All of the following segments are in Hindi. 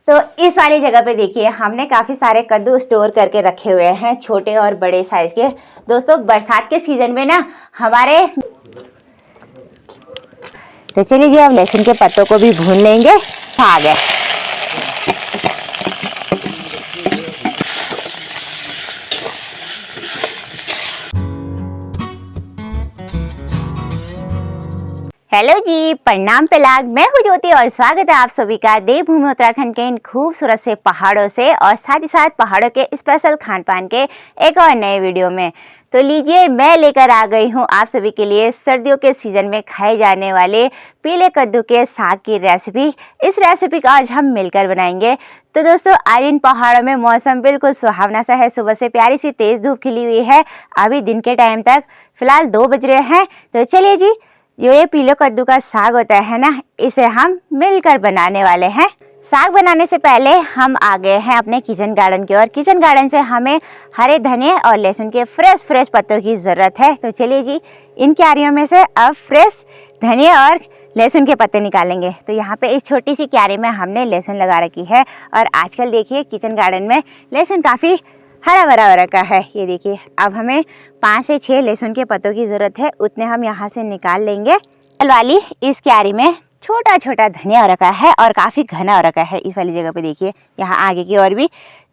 तो इस वाली जगह पे देखिए हमने काफ़ी सारे कद्दू स्टोर करके रखे हुए हैं, छोटे और बड़े साइज के। दोस्तों बरसात के सीजन में ना हमारे, तो चलिए जी अब लहसुन के पत्तों को भी भून लेंगे। आ गए। हेलो जी, प्रणाम प्रलाग। मैं हूँ ज्योति और स्वागत है आप सभी का देवभूमि उत्तराखंड के इन खूबसूरत से पहाड़ों से और साथ ही साथ पहाड़ों के स्पेशल खान पान के एक और नए वीडियो में। तो लीजिए मैं लेकर आ गई हूँ आप सभी के लिए सर्दियों के सीजन में खाए जाने वाले पीले कद्दू के साग की रेसिपी। इस रेसिपी का आज हम मिलकर बनाएंगे। तो दोस्तों आज इन पहाड़ों में मौसम बिल्कुल सुहावना सा है, सुबह से प्यारी सी तेज धूप खिली हुई है। अभी दिन के टाइम तक फिलहाल 2 बज रहे हैं। तो चलिए जी, जो ये पीले कद्दू का साग होता है ना, इसे हम मिलकर बनाने वाले हैं। साग बनाने से पहले हम आ गए हैं अपने किचन गार्डन की ओर। किचन गार्डन से हमें हरे धनिया और लहसुन के फ्रेश पत्तों की ज़रूरत है। तो चलिए जी, इन क्यारियों में से अब फ्रेश धनिया और लहसुन के पत्ते निकालेंगे। तो यहाँ पे एक छोटी सी क्यारी में हमने लहसुन लगा रखी है और आजकल देखिए किचन गार्डन में लहसुन काफ़ी हरा भरा हो रखा है। ये देखिए अब हमें 5 से 6 लहसुन के पत्तों की ज़रूरत है, उतने हम यहाँ से निकाल लेंगे। वाली इस क्यारी में छोटा छोटा धनिया हो रखा है और काफ़ी घना हो रखा है। इस वाली जगह पे देखिए यहाँ आगे की ओर भी।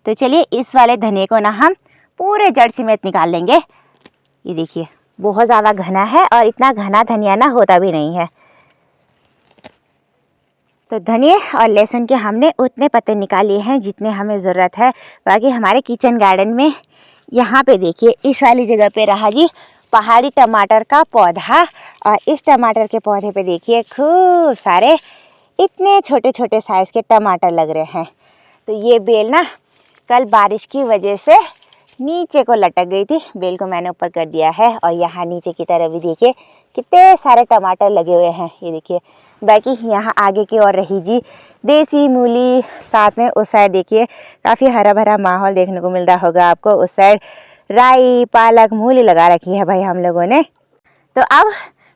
तो चलिए इस वाले धनिया को ना हम पूरे जड़ समेत निकाल लेंगे। ये देखिए बहुत ज़्यादा घना है और इतना घना धनिया ना होता भी नहीं है। तो धनिया और लहसुन के हमने उतने पत्ते निकाल लिए हैं जितने हमें ज़रूरत है। बाकी हमारे किचन गार्डन में यहाँ पे देखिए इस वाली जगह पे रहा जी पहाड़ी टमाटर का पौधा। और इस टमाटर के पौधे पे देखिए खूब सारे इतने छोटे छोटे साइज़ के टमाटर लग रहे हैं। तो ये बेल ना कल बारिश की वजह से नीचे को लटक गई थी, बेल को मैंने ऊपर कर दिया है। और यहाँ नीचे की तरफ भी देखिए कितने सारे टमाटर लगे हुए हैं। ये देखिए बाकी यहाँ आगे की ओर रही जी देसी मूली, साथ में उस साइड देखिए काफ़ी हरा भरा माहौल देखने को मिल रहा होगा आपको। उस साइड राई पालक मूली लगा रखी है भाई हम लोगों ने। तो अब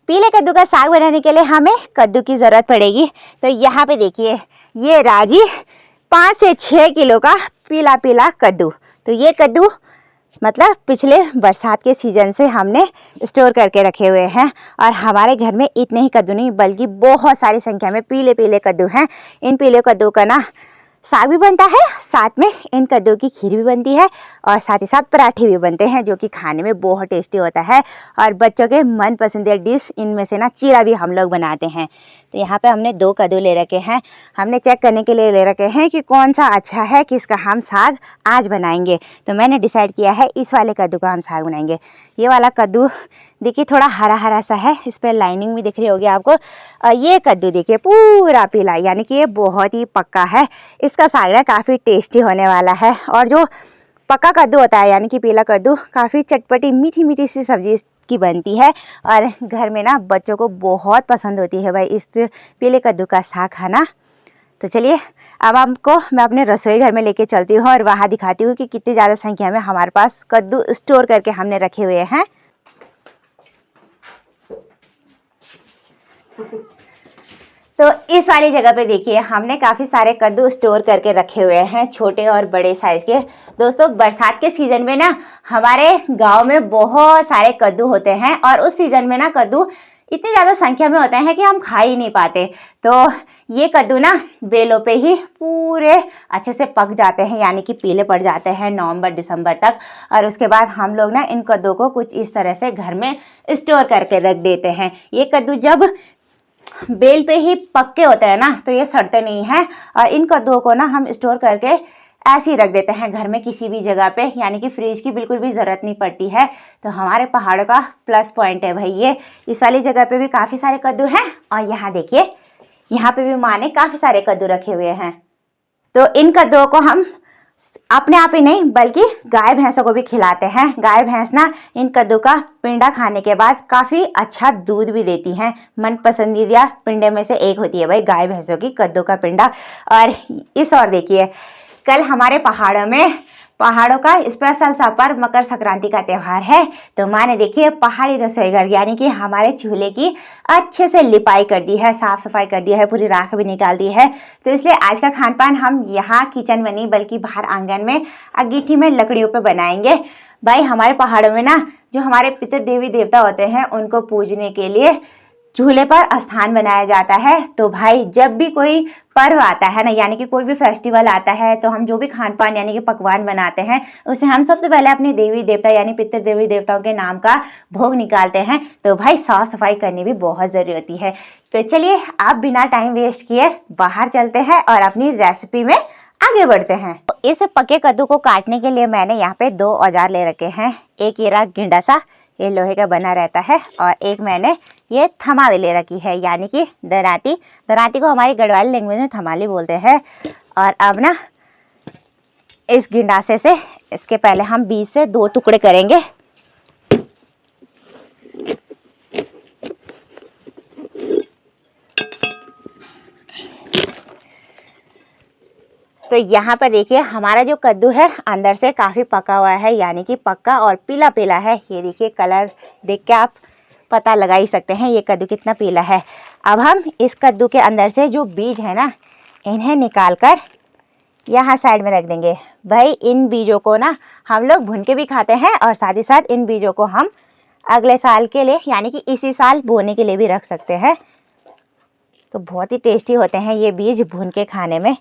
पीले कद्दू का साग बनाने के लिए हमें कद्दू की ज़रूरत पड़ेगी। तो यहाँ पे देखिए ये राजी 5 से 6 किलो का पीला पीला कद्दू। तो ये कद्दू मतलब पिछले बरसात के सीज़न से हमने स्टोर करके रखे हुए हैं। और हमारे घर में इतने ही कद्दू नहीं बल्कि बहुत सारी संख्या में पीले पीले कद्दू हैं। इन पीले कद्दू का ना साग भी बनता है, साथ में इन कद्दू की खीर भी बनती है और साथ ही साथ पराठे भी बनते हैं जो कि खाने में बहुत टेस्टी होता है। और बच्चों के मन पसंदीदा डिश इनमें से ना चीरा भी हम लोग बनाते हैं। तो यहाँ पे हमने 2 कद्दू ले रखे हैं। हमने चेक करने के लिए ले रखे हैं कि कौन सा अच्छा है, किसका हम साग आज बनाएंगे। तो मैंने डिसाइड किया है इस वाले कद्दू का हम साग बनाएंगे। ये वाला कद्दू देखिए थोड़ा हरा हरा सा है, इस पर लाइनिंग भी दिख रही होगी आपको। और ये कद्दू देखिए पूरा पीला, यानी कि ये बहुत ही पक्का है। इसका साग ना काफ़ी टेस्टी होने वाला है। और जो पक्का कद्दू होता है यानी कि पीला कद्दू, काफ़ी चटपटी मीठी मीठी सी सब्जी की बनती है और घर में ना बच्चों को बहुत पसंद होती है भाई इस पीले कद्दू का साग खाना। तो चलिए अब आपको मैं अपने रसोई घर में लेके चलती हूँ और वहाँ दिखाती हूँ कि कितनी ज़्यादा संख्या में हमारे पास कद्दू स्टोर करके हमने रखे हुए हैं। तो इस वाली जगह पे देखिए हमने काफ़ी सारे कद्दू स्टोर करके रखे हुए हैं, छोटे और बड़े साइज़ के। दोस्तों बरसात के सीज़न में ना हमारे गांव में बहुत सारे कद्दू होते हैं और उस सीज़न में ना कद्दू इतनी ज़्यादा संख्या में होते हैं कि हम खा ही नहीं पाते। तो ये कद्दू ना बेलों पे ही पूरे अच्छे से पक जाते हैं, यानी कि पीले पड़ जाते हैं नवंबर दिसंबर तक। और उसके बाद हम लोग ना इन कद्दू को कुछ इस तरह से घर में स्टोर करके रख देते हैं। ये कद्दू जब बेल पे ही पक्के होते हैं ना तो ये सड़ते नहीं हैं। और इन कद्दुओं को ना हम स्टोर करके ऐसे ही रख देते हैं घर में किसी भी जगह पे, यानी कि फ्रिज की बिल्कुल भी ज़रूरत नहीं पड़ती है। तो हमारे पहाड़ों का प्लस पॉइंट है भाई ये। इस वाली जगह पे भी काफ़ी सारे कद्दू हैं और यहाँ देखिए यहाँ पे भी माँ ने काफ़ी सारे कद्दू रखे हुए हैं। तो इन कद्दुओं को हम अपने आप ही नहीं बल्कि गाय भैंसों को भी खिलाते हैं। गाय भैंस ना इन कद्दू का पिंडा खाने के बाद काफ़ी अच्छा दूध भी देती हैं। मन पसंदीदा पिंडे में से एक होती है भाई गाय भैंसों की कद्दू का पिंडा। और इस और देखिए कल हमारे पहाड़ों में पहाड़ों का स्पेशल सा पर्व मकर संक्रांति का त्यौहार है। तो माँ ने देखिए पहाड़ी रसोई घर यानी कि हमारे चूल्हे की अच्छे से लिपाई कर दी है, साफ सफाई कर दी है, पूरी राख भी निकाल दी है। तो इसलिए आज का खान पान हम यहाँ किचन में नहीं बल्कि बाहर आंगन में अंगीठी में लकड़ियों पे बनाएंगे। भाई हमारे पहाड़ों में ना जो हमारे पितृ देवी देवता होते हैं उनको पूजने के लिए चूल्हे पर स्थान बनाया जाता है। तो भाई जब भी कोई पर्व आता है ना यानी कि कोई भी फेस्टिवल आता है तो हम जो भी खान पान यानी कि पकवान बनाते हैं उसे हम सबसे पहले अपने देवी देवता यानी पितृ देवी देवताओं के नाम का भोग निकालते हैं। तो भाई साफ सफाई करनी भी बहुत जरूरी होती है। तो चलिए आप बिना टाइम वेस्ट किए बाहर चलते हैं और अपनी रेसिपी में आगे बढ़ते हैं। तो इस पके कद्दू को काटने के लिए मैंने यहाँ पे 2 औजार ले रखे हैं। एक ये रहा गिंडा सा, ये लोहे का बना रहता है, और एक मैंने ये थमाली ले रखी है यानी कि दराती। दराती को हमारी गढ़वाली लैंग्वेज में थमाली बोलते हैं। और अब ना इस गिंडासे से इसके पहले हम बीच से 2 टुकड़े करेंगे। तो यहाँ पर देखिए हमारा जो कद्दू है अंदर से काफ़ी पका हुआ है यानी कि पक्का और पीला पीला है। ये देखिए कलर देख के आप पता लगा ही सकते हैं ये कद्दू कितना पीला है। अब हम इस कद्दू के अंदर से जो बीज है ना इन्हें निकाल कर यहाँ साइड में रख देंगे। भाई इन बीजों को ना हम लोग भून के भी खाते हैं और साथ ही साथ इन बीजों को हम अगले साल के लिए यानी कि इसी साल बोने के लिए भी रख सकते हैं। तो बहुत ही टेस्टी होते हैं ये बीज भून के खाने में।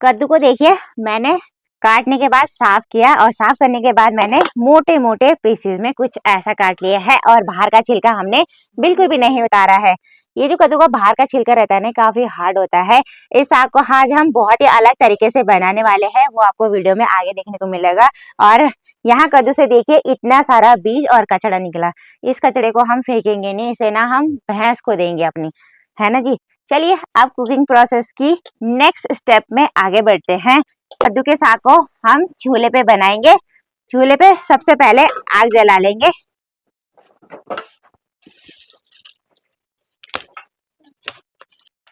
कद्दू को देखिए मैंने काटने के बाद साफ किया और साफ करने के बाद मैंने मोटे मोटे पीसेस में कुछ ऐसा काट लिया है और बाहर का छिलका हमने बिल्कुल भी नहीं उतारा है। ये जो कद्दू का बाहर का छिलका रहता है ना काफी हार्ड होता है। इस साग को आज हम बहुत ही अलग तरीके से बनाने वाले हैं, वो आपको वीडियो में आगे देखने को मिलेगा। और यहाँ कद्दू से देखिए इतना सारा बीज और कचड़ा निकला। इस कचड़े को हम फेंकेंगे नहीं, इसे ना हम भैंस को देंगे अपनी, है ना जी। चलिए अब कुकिंग प्रोसेस की नेक्स्ट स्टेप में आगे बढ़ते हैं। कद्दू के साग को हम चूल्हे पे बनाएंगे। चूल्हे पे सबसे पहले आग जला लेंगे।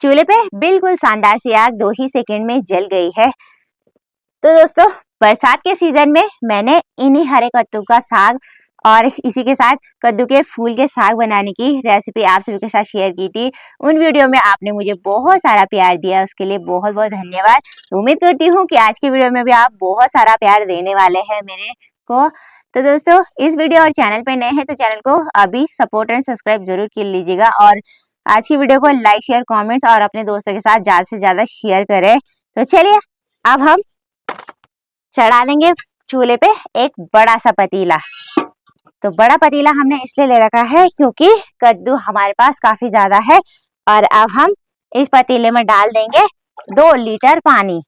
चूल्हे पे बिल्कुल शानदार सी आग 2 ही सेकंड में जल गई है। तो दोस्तों बरसात के सीजन में मैंने इन्हीं हरे कद्दू का साग और इसी के साथ कद्दू के फूल के साग बनाने की रेसिपी आप सभी के साथ शेयर की थी। उन वीडियो में आपने मुझे बहुत सारा प्यार दिया, उसके लिए बहुत बहुत धन्यवाद। उम्मीद करती हूँ कि आज की वीडियो में भी आप बहुत सारा प्यार देने वाले हैं मेरे को। तो दोस्तों इस वीडियो और चैनल पे नए हैं तो चैनल को अभी सपोर्ट एंड सब्सक्राइब जरूर कर लीजिएगा और आज की वीडियो को लाइक शेयर कमेंट्स और अपने दोस्तों के साथ ज्यादा से ज्यादा शेयर करें। तो चलिए अब हम चढ़ा देंगे चूल्हे पे एक बड़ा सा पतीला। तो बड़ा पतीला हमने इसलिए ले रखा है क्योंकि कद्दू हमारे पास काफी ज्यादा है। और अब हम इस पतीले में डाल देंगे 2 लीटर पानी।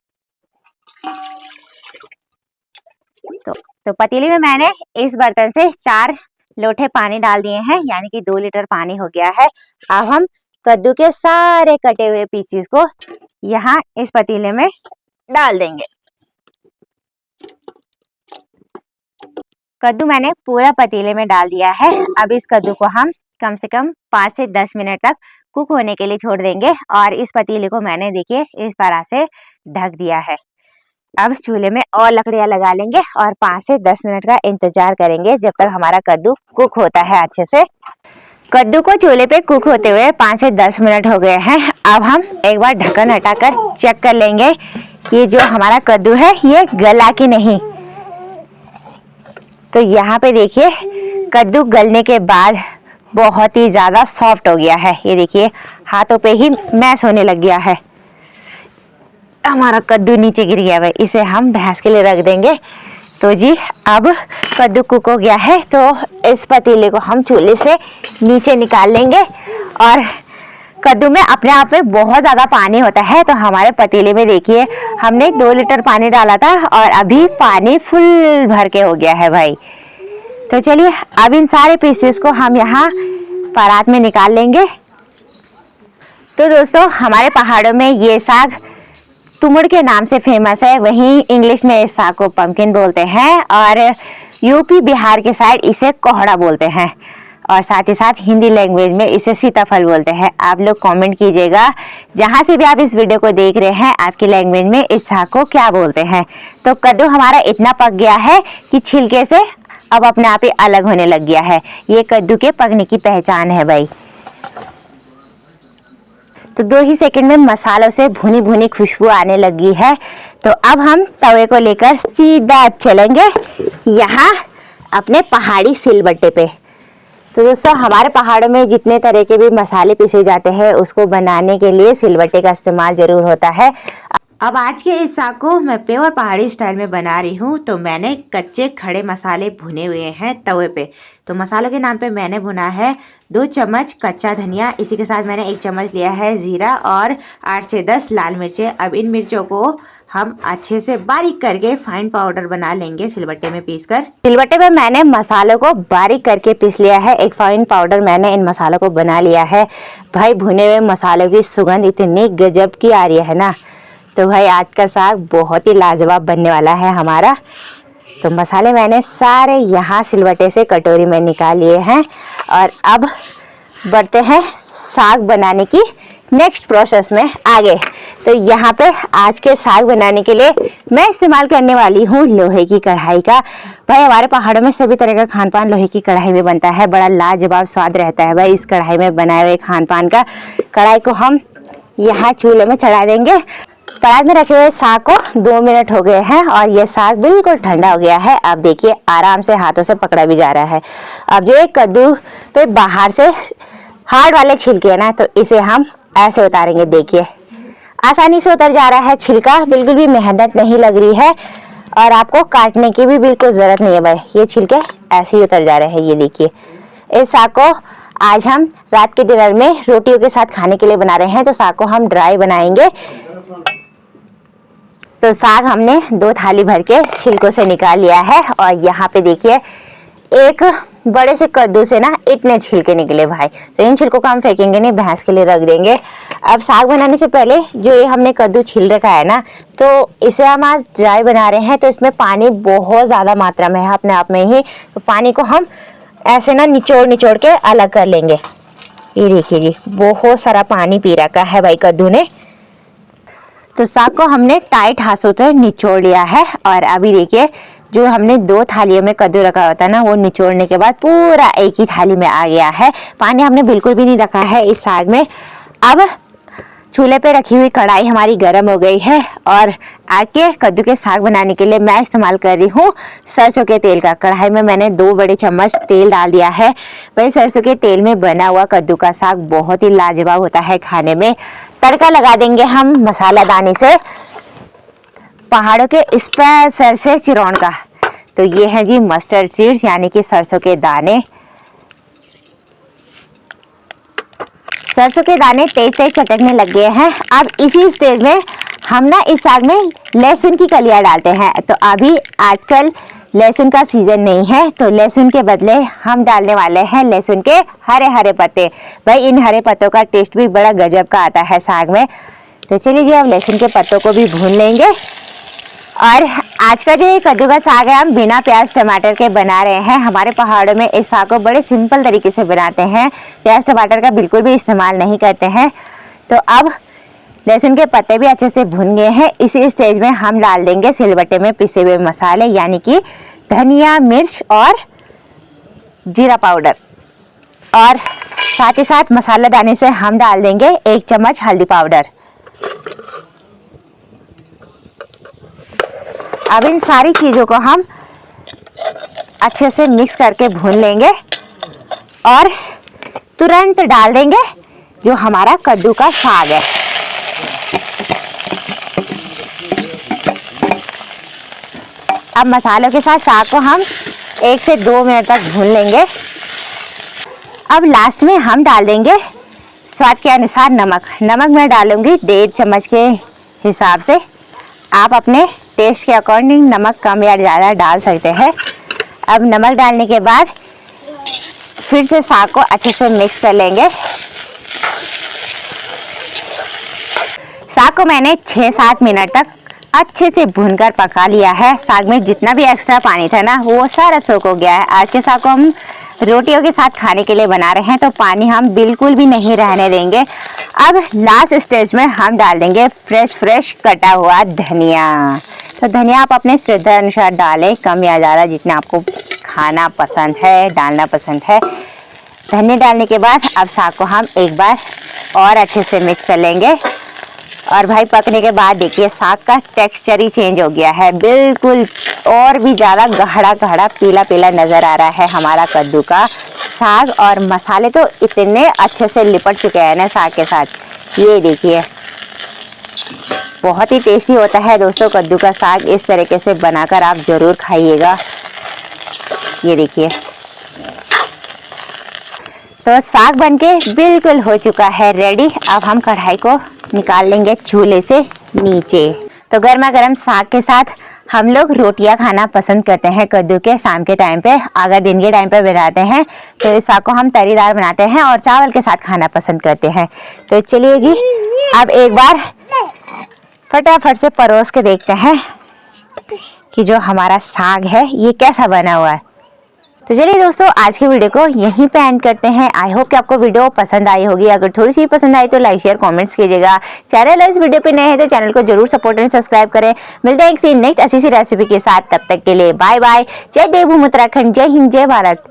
तो पतीले में मैंने इस बर्तन से 4 लोटे पानी डाल दिए हैं यानी कि 2 लीटर पानी हो गया है। अब हम कद्दू के सारे कटे हुए पीसेस को यहाँ इस पतीले में डाल देंगे। कद्दू मैंने पूरा पतीले में डाल दिया है। अब इस कद्दू को हम कम से कम 5 से 10 मिनट तक कुक होने के लिए छोड़ देंगे और इस पतीले को मैंने देखिए इस तरह से ढक दिया है। अब चूल्हे में और लकड़ियां लगा लेंगे और 5 से 10 मिनट का इंतजार करेंगे जब तक हमारा कद्दू कुक होता है अच्छे से। कद्दू को चूल्हे पे कुक होते हुए 5 से 10 मिनट हो गए हैं। अब हम एक बार ढक्कन हटाकर चेक कर लेंगे कि जो हमारा कद्दू है ये गला कि नहीं। तो यहाँ पे देखिए कद्दू गलने के बाद बहुत ही ज्यादा सॉफ्ट हो गया है। ये देखिए हाथों पे ही मैश होने लग गया है। हमारा कद्दू नीचे गिर गया है, इसे हम भैंस के लिए रख देंगे। तो जी अब कद्दू कुक हो गया है तो इस पतीले को हम चूल्हे से नीचे निकाल लेंगे। और कद्दू में अपने आप में बहुत ज़्यादा पानी होता है तो हमारे पतीले में देखिए हमने 2 लीटर पानी डाला था और अभी पानी फुल भर के हो गया है भाई। तो चलिए अब इन सारे पीसेस को हम यहाँ परात में निकाल लेंगे। तो दोस्तों हमारे पहाड़ों में ये साग तुमुड़ के नाम से फेमस है, वहीं इंग्लिश में इस साग को पम्पकिन बोलते हैं और यूपी बिहार के साइड इसे कोहड़ा बोलते हैं। और साथ ही साथ हिंदी लैंग्वेज में इसे सीताफल बोलते हैं। आप लोग कमेंट कीजिएगा, जहाँ से भी आप इस वीडियो को देख रहे हैं, आपकी लैंग्वेज में इस साग को क्या बोलते हैं। तो कद्दू हमारा इतना पक गया है कि छिलके से अब अपने आप ही अलग होने लग गया है। ये कद्दू के पकने की पहचान है भाई। तो 2 ही सेकंड में मसालों से भुनी भुनी खुशबू आने लगी है। तो अब हम तवे को लेकर सीधा चलेंगे यहाँ अपने पहाड़ी सिलबट्टे पे। तो दोस्तों, हमारे पहाड़ों में जितने तरह के भी मसाले पीसे जाते हैं, उसको बनाने के लिए सिलबट्टे का इस्तेमाल जरूर होता है। अब आज के इस साग को मैं प्योर पहाड़ी स्टाइल में बना रही हूँ। तो मैंने कच्चे खड़े मसाले भुने हुए हैं तवे पे। तो मसालों के नाम पे मैंने भुना है 2 चम्मच कच्चा धनिया, इसी के साथ मैंने 1 चम्मच लिया है जीरा और 8 से 10 लाल मिर्चें। अब इन मिर्चों को हम अच्छे से बारीक करके फाइन पाउडर बना लेंगे सिलबट्टे में पीसकर। सिलबट्टे में मैंने मसालों को बारीक करके पीस लिया है। एक फाइन पाउडर मैंने इन मसालों को बना लिया है। भाई भुने हुए मसालों की सुगंध इतनी गजब की आ रही है ना। तो भाई आज का साग बहुत ही लाजवाब बनने वाला है हमारा। तो मसाले मैंने सारे यहाँ सिलबट्टे से कटोरी में निकाल लिए हैं और अब बढ़ते हैं साग बनाने की नेक्स्ट प्रोसेस में आगे। तो यहाँ पे आज के साग बनाने के लिए मैं इस्तेमाल करने वाली हूँ लोहे की कढ़ाई का। भाई हमारे पहाड़ों में सभी तरह का खान पान लोहे की कढ़ाई में बनता है। बड़ा लाजवाब स्वाद रहता है भाई इस कढ़ाई में बनाए हुए खान पान का। कढ़ाई को हम यहाँ चूल्हे में चढ़ा देंगे। परात में रखे हुए साग को 2 मिनट हो गए हैं और ये साग बिल्कुल ठंडा हो गया है। अब देखिए आराम से हाथों से पकड़ा भी जा रहा है। अब जो एक कद्दू पे बाहर से हार्ड वाले छिलके है ना, तो इसे हम ऐसे उतारेंगे। देखिए आसानी से उतर जा रहा है छिलका, बिल्कुल भी मेहनत नहीं लग रही है और आपको काटने की भी बिल्कुल जरूरत नहीं है भाई। ये छिलके ऐसे ही उतर जा रहे हैं। ये देखिए, इस साग को आज हम रात के डिनर में रोटियों के साथ खाने के लिए बना रहे हैं। तो साग को हम ड्राई बनाएंगे। तो साग हमने 2 थाली भर के छिलकों से निकाल लिया है और यहाँ पे देखिए एक बड़े से कद्दू से ना इतने छिलके निकले भाई। तो इन छिलकों को हम फेंकेंगे नहीं, भैंस के लिए रख देंगे। अब साग बनाने से पहले जो ये हमने कद्दू छील रखा है ना, तो इसे हम आज ड्राई बना रहे हैं। तो इसमें पानी बहुत ज़्यादा मात्रा में है अपने आप में ही। तो पानी को हम ऐसे ना निचोड़ के अलग कर लेंगे। ये देखिए जी, बहुत सारा पानी पी रखा है भाई कद्दू ने। तो साग को हमने टाइट हाथों से निचोड़ लिया है और अभी देखिए जो हमने 2 थालियों में कद्दू रखा होता है ना, वो निचोड़ने के बाद पूरा एक ही थाली में आ गया है। पानी हमने बिल्कुल भी नहीं रखा है इस साग में। अब चूल्हे पे रखी हुई कढ़ाई हमारी गर्म हो गई है और आज के कद्दू के साग बनाने के लिए मैं इस्तेमाल कर रही हूँ सरसों के तेल का। कढ़ाई में मैंने 2 बड़े चम्मच तेल डाल दिया है। भाई सरसों के तेल में बना हुआ कद्दू का साग बहुत ही लाजवाब होता है खाने में। तड़का लगा देंगे हम मसाला दानी से, पहाड़ों के स्पेशल से चिरौन का। तो ये है जी मस्टर्ड सीड्स यानी कि सरसों के दाने। सरसों के दाने तेज तेज चटकने लग गए हैं। अब इसी स्टेज में हम ना इस साग में लहसुन की कलियां डालते हैं। तो अभी आजकल लहसुन का सीजन नहीं है, तो लहसुन के बदले हम डालने वाले हैं लहसुन के हरे हरे पत्ते। भाई इन हरे पत्तों का टेस्ट भी बड़ा गजब का आता है साग में। तो चलिए जी, अब लहसुन के पत्तों को भी भून लेंगे। और आज का जो ये कद्दू का साग है, हम बिना प्याज टमाटर के बना रहे हैं। हमारे पहाड़ों में इस साग को बड़े सिंपल तरीके से बनाते हैं, प्याज टमाटर का बिल्कुल भी इस्तेमाल नहीं करते हैं। तो अब लहसुन के पत्ते भी अच्छे से भुन गए हैं। इसी स्टेज में हम डाल देंगे सिलबट्टे में पिसे हुए मसाले यानी कि धनिया, मिर्च और जीरा पाउडर। और साथ ही साथ मसाला दाने से हम डाल देंगे 1 चम्मच हल्दी पाउडर। अब इन सारी चीज़ों को हम अच्छे से मिक्स करके भून लेंगे और तुरंत डाल देंगे जो हमारा कद्दू का साग है। अब मसालों के साथ साग को हम 1 से 2 मिनट तक भून लेंगे। अब लास्ट में हम डाल देंगे स्वाद के अनुसार नमक। नमक मैं डालूंगी 1.5 चम्मच के हिसाब से। आप अपने टेस्ट के अकॉर्डिंग नमक कम या ज़्यादा डाल सकते हैं। अब नमक डालने के बाद फिर से साग को अच्छे से मिक्स कर लेंगे। साग को मैंने 6-7 मिनट तक अच्छे से भूनकर पका लिया है। साग में जितना भी एक्स्ट्रा पानी था ना, वो सारा सोख हो गया है। आज के साग को हम रोटियों के साथ खाने के लिए बना रहे हैं, तो पानी हम बिल्कुल भी नहीं रहने देंगे। अब लास्ट स्टेज में हम डाल देंगे फ्रेश कटा हुआ धनिया। तो धनिया आप अपने श्रद्धा अनुसार डालें, कम या ज़्यादा, जितना आपको खाना पसंद है, डालना पसंद है। धनिया डालने के बाद अब साग को हम एक बार और अच्छे से मिक्स कर लेंगे। और भाई पकने के बाद देखिए साग का टेक्सचर ही चेंज हो गया है, बिल्कुल और भी ज़्यादा गाढ़ा पीला नज़र आ रहा है हमारा कद्दू का साग। और मसाले तो इतने अच्छे से लिपट चुके हैं ना साग के साथ। ये देखिए बहुत ही टेस्टी होता है दोस्तों कद्दू का साग। इस तरीके से बनाकर आप ज़रूर खाइएगा। ये देखिए तो साग बनके बिल्कुल हो चुका है रेडी। अब हम कढ़ाई को निकाल लेंगे चूल्हे से नीचे। तो गर्मा गर्म साग के साथ हम लोग रोटियां खाना पसंद करते हैं कद्दू के शाम के टाइम पे। अगर दिन के टाइम पे बनाते हैं तो इस साग को हम तरीदार बनाते हैं और चावल के साथ खाना पसंद करते हैं। तो चलिए जी अब एक बार फटाफट से परोस के देखते हैं कि जो हमारा साग है ये कैसा बना हुआ है। तो चलिए दोस्तों आज की वीडियो को यहीं पे एंड करते हैं। आई होप कि आपको वीडियो पसंद आई होगी। अगर थोड़ी सी पसंद आई तो लाइक शेयर कमेंट्स कीजिएगा। चैनल इस वीडियो पे नए हैं तो चैनल को जरूर सपोर्ट एंड सब्सक्राइब करें। मिलते हैं एक नेक्स्ट ऐसी सी रेसिपी के साथ, तब तक के लिए बाय बाय। जय देवभूमि उत्तराखंड, जय हिंद, जय भारत।